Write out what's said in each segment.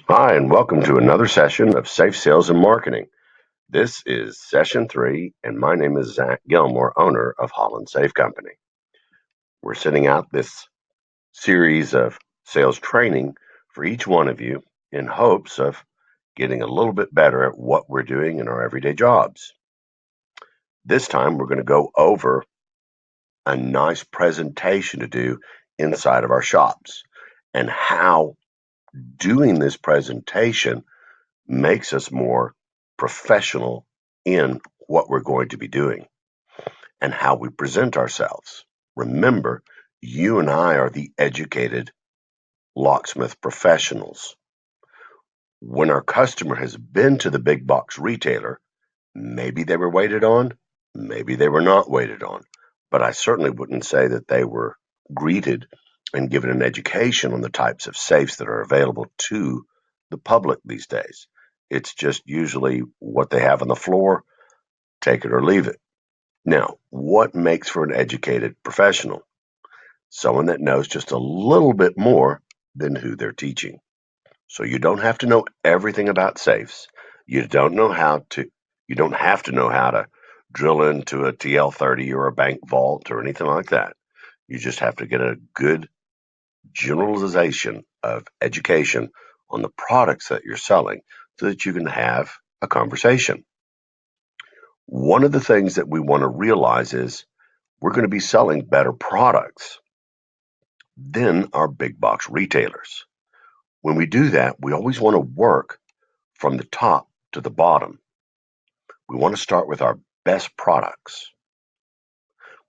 Hi, and welcome to another session of Safe Sales and Marketing. This is session 3, and my name is Zach Gilmore, owner of Holland Safe Company. We're sending out this series of sales training for each one of you in hopes of getting a little bit better at what we're doing in our everyday jobs. This time, we're going to go over a nice presentation to do inside of our shops and how doing this presentation makes us more professional in what we're going to be doing and how we present ourselves. Remember, you and I are the educated locksmith professionals. When our customer has been to the big box retailer, maybe they were waited on, maybe they were not waited on, but I certainly wouldn't say that they were greeted and given an education on the types of safes that are available to the public these days. It's just usually what they have on the floor, take it or leave it. Now, what makes for an educated professional? Someone that knows just a little bit more than who they're teaching. So you don't have to know everything about safes. You don't have to know how to drill into a TL30 or a bank vault or anything like that. You just have to get a good generalization of education on the products that you're selling so that you can have a conversation. One of the things that we want to realize is we're going to be selling better products than our big box retailers. When we do that, we always want to work from the top to the bottom. We want to start with our best products.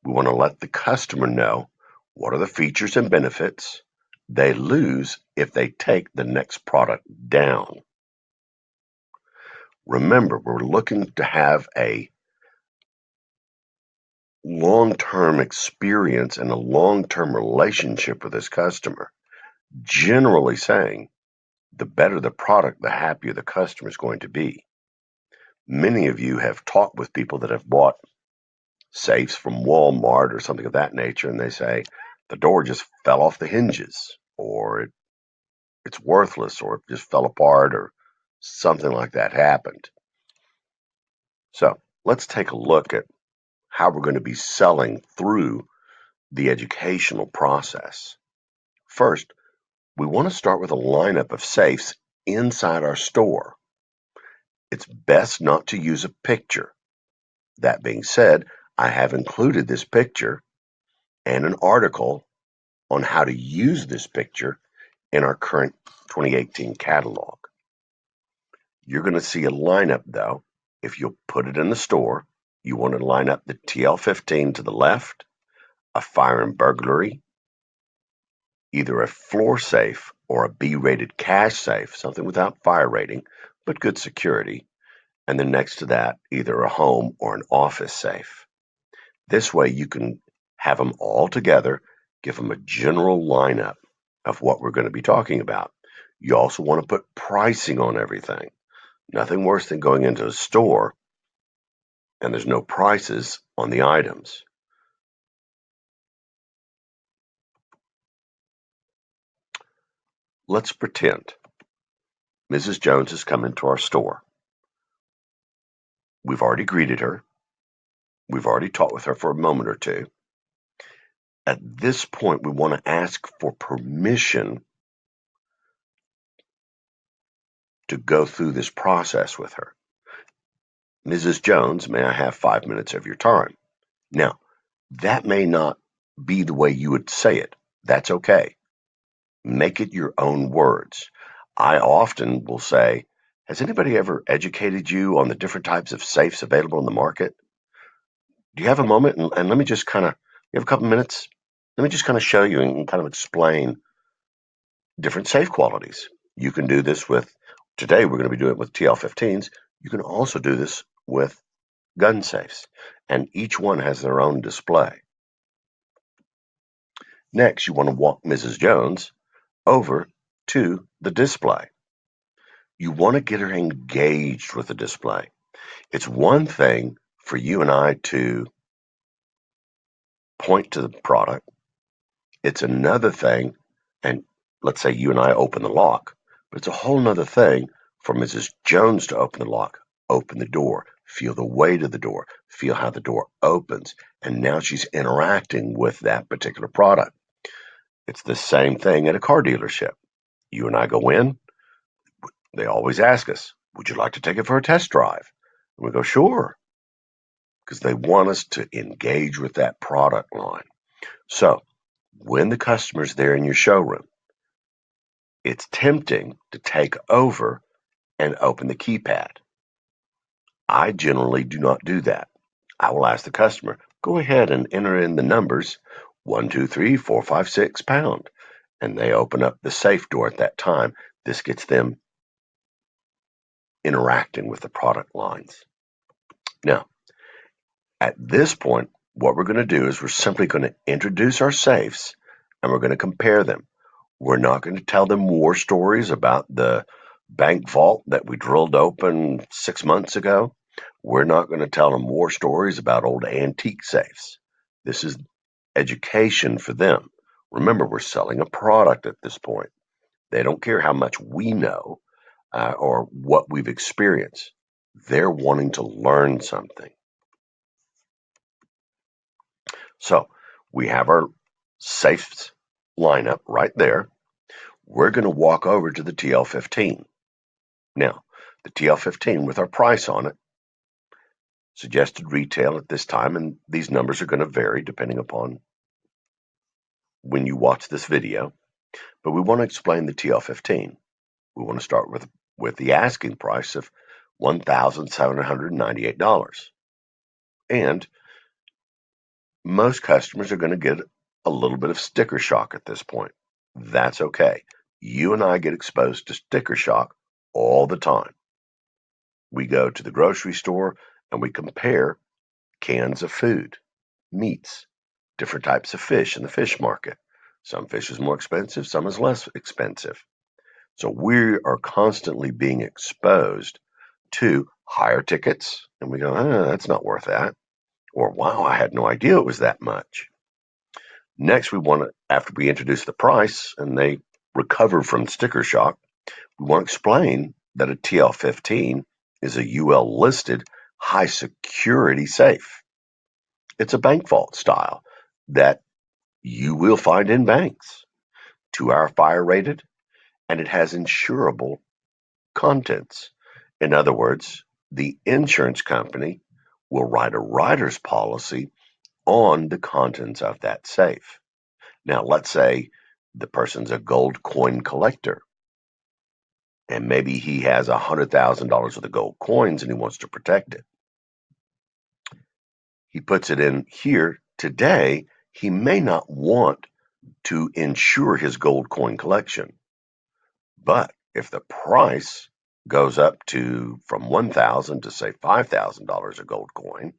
We want to let the customer know what are the features and benefits they lose if they take the next product down. Remember, we're looking to have a long-term experience and a long-term relationship with this customer. Generally saying, the better the product, the happier the customer is going to be. Many of you have talked with people that have bought safes from Walmart or something of that nature, and they say the door just fell off the hinges, or it's worthless, or it just fell apart, or something like that happened. So let's take a look at how we're going to be selling through the educational process. First, we want to start with a lineup of safes inside our store. It's best not to use a picture. That being said, I have included this picture and an article on how to use this picture in our current 2018 catalog. You're going to see a lineup, though. If you'll put it in the store, you want to line up the TL15 to the left, a fire and burglary, either a floor safe or a B-rated cash safe, something without fire rating, but good security, and then next to that, either a home or an office safe. This way you can have them all together, give them a general lineup of what we're going to be talking about. You also want to put pricing on everything. Nothing worse than going into a store and there's no prices on the items. Let's pretend Mrs. Jones has come into our store. We've already greeted her. We've already talked with her for a moment or two. At this point, we want to ask for permission to go through this process with her. Mrs. Jones, may I have 5 minutes of your time? Now, that may not be the way you would say it. That's okay. Make it your own words. I often will say, has anybody ever educated you on the different types of safes available in the market? Do you have a moment? And let me just you have a couple minutes? Let me just kind of show you and kind of explain different safe qualities. You can do this today we're going to be doing it with TL15s. You can also do this with gun safes, and each one has their own display. Next, you want to walk Mrs. Jones over to the display. You want to get her engaged with the display. It's one thing for you and I to point to the product. It's another thing, and let's say you and I open the lock, But it's a whole nother thing for Mrs. Jones to open the lock, open the door, feel the weight of the door, feel how the door opens, and now she's interacting with that particular product. It's the same thing at a car dealership. You and I go in, they always ask us, would you like to take it for a test drive? And we go, sure, because they want us to engage with that product line. So when the customer's there in your showroom, it's tempting to take over and open the keypad. I generally do not do that. I will ask the customer, go ahead and enter in the numbers 123 456 pound, and they open up the safe door at that time. This gets them interacting with the product lines. Now, at this point, what we're going to do is we're simply going to introduce our safes and we're going to compare them. We're not going to tell them war stories about the bank vault that we drilled open 6 months ago. We're not going to tell them war stories about old antique safes. This is education for them. Remember, we're selling a product at this point. They don't care how much we know or what we've experienced. They're wanting to learn something. So we have our safes lineup right there. We're going to walk over to the TL15. Now, the TL15 with our price on it, suggested retail at this time, and these numbers are going to vary depending upon when you watch this video, but we want to explain the TL15. We want to start with the asking price of $1,798. And most customers are going to get a little bit of sticker shock at this point. That's okay. You and I get exposed to sticker shock all the time. We go to the grocery store and we compare cans of food, meats, different types of fish in the fish market. Some fish is more expensive, some is less expensive. So we are constantly being exposed to higher tickets, and we go, that's not worth that. Or, wow, I had no idea it was that much. Next, we want to, after we introduce the price and they recover from sticker shock, we want to explain that a TL15 is a UL listed high security safe. It's a bank vault style that you will find in banks, 2-hour fire rated, and it has insurable contents. In other words, the insurance company will write a rider's policy on the contents of that safe. Now, let's say the person's a gold coin collector, and maybe he has $100,000 worth of gold coins and he wants to protect it. He puts it in here today. He may not want to insure his gold coin collection, but if the price goes up to from $1,000 to say $5,000 a gold coin,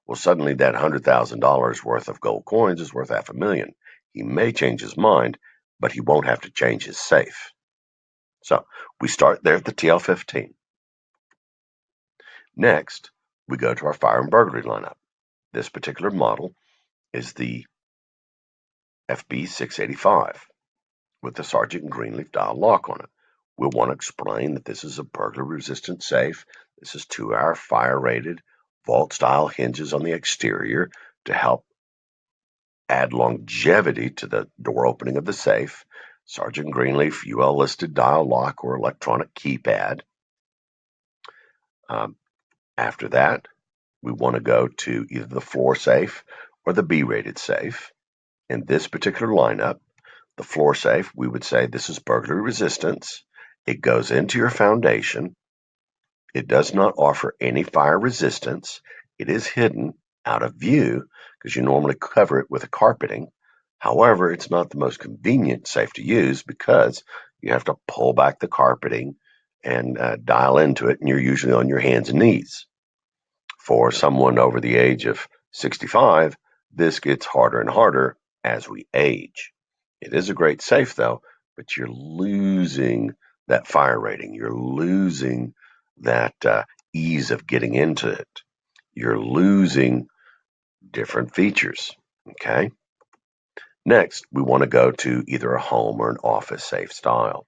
well, suddenly that $100,000 worth of gold coins is worth $500,000. He may change his mind, but he won't have to change his safe. So we start there at the TL15. Next, we go to our fire and burglary lineup. This particular model is the FB685 with the Sergeant Greenleaf dial lock on it. We'll want to explain that this is a burglar-resistant safe. This is 2-hour fire-rated, vault-style hinges on the exterior to help add longevity to the door opening of the safe. Sergeant Greenleaf UL listed dial lock or electronic keypad. After that, we want to go to either the floor safe or the B-rated safe. In this particular lineup, the floor safe, we would say this is burglary resistance. It goes into your foundation. It does not offer any fire resistance. It is hidden out of view because you normally cover it with a carpeting. However, it's not the most convenient safe to use because you have to pull back the carpeting and dial into it, and you're usually on your hands and knees. For someone over the age of 65, this gets harder and harder as we age. It is a great safe, though, but you're losing that fire rating. You're losing that ease of getting into it. You're losing different features, okay? Next, we want to go to either a home or an office safe style.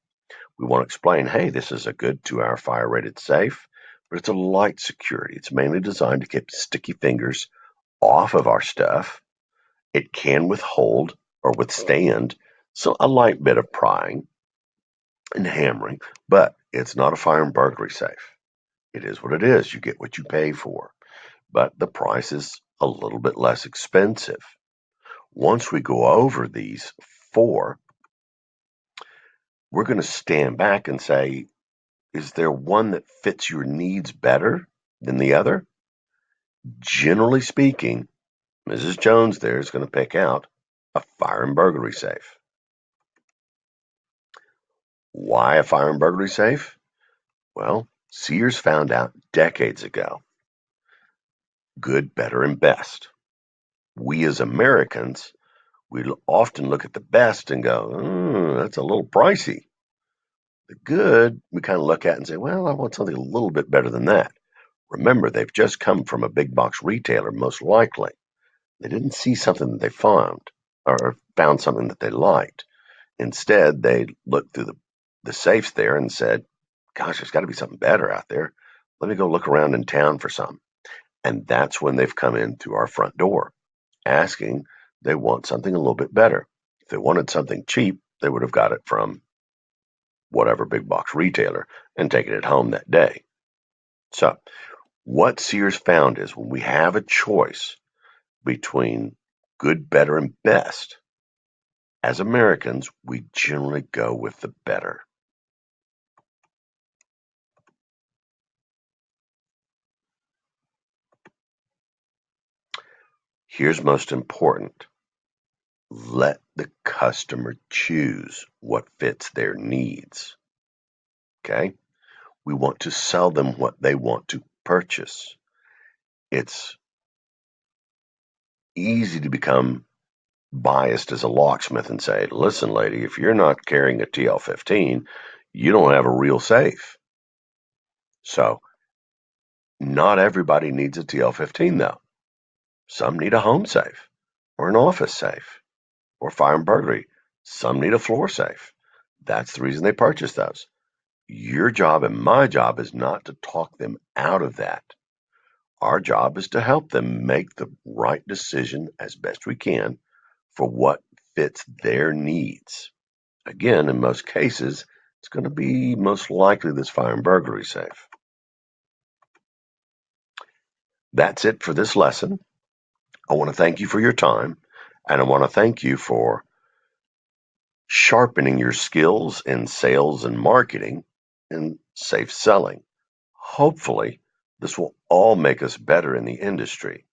We want to explain, hey, this is a good 2-hour fire-rated safe, but it's a light security. It's mainly designed to keep sticky fingers off of our stuff. It can withhold or withstand a light bit of prying and hammering, but it's not a fire and burglary safe. It is what it is. You get what you pay for, but the price is a little bit less expensive. Once we go over these four, we're going to stand back and say, is there one that fits your needs better than the other? Generally speaking, Mrs. Jones there is going to pick out a fire and burglary safe. Why a fire and burglary safe? Well, Sears found out decades ago, good, better, and best. We as Americans, we often look at the best and go, that's a little pricey. The good, we kind of look at and say, well, I want something a little bit better than that. Remember, they've just come from a big box retailer, most likely. They didn't see something that they found or found something that they liked. Instead, they looked through the safes there and said, gosh, there's got to be something better out there. Let me go look around in town for some. And that's when they've come in through our front door, asking they want something a little bit better. If they wanted something cheap, they would have got it from whatever big box retailer and taken it home that day. So what Sears found is when we have a choice between good, better, and best, as Americans, we generally go with the better. Here's most important. Let the customer choose what fits their needs. Okay? We want to sell them what they want to purchase. It's easy to become biased as a locksmith and say, listen, lady, if you're not carrying a TL15, you don't have a real safe. So, not everybody needs a TL15, though. Some need a home safe or an office safe or fire and burglary. Some need a floor safe. That's the reason they purchase those. Your job and my job is not to talk them out of that. Our job is to help them make the right decision as best we can for what fits their needs. Again, in most cases, it's going to be most likely this fire and burglary safe. That's it for this lesson. I want to thank you for your time, and I want to thank you for sharpening your skills in sales and marketing and safe selling. Hopefully, this will all make us better in the industry,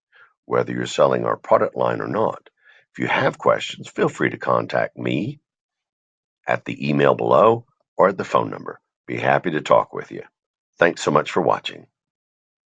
whether you're selling our product line or not. If you have questions, feel free to contact me at the email below or at the phone number. Be happy to talk with you. Thanks so much for watching.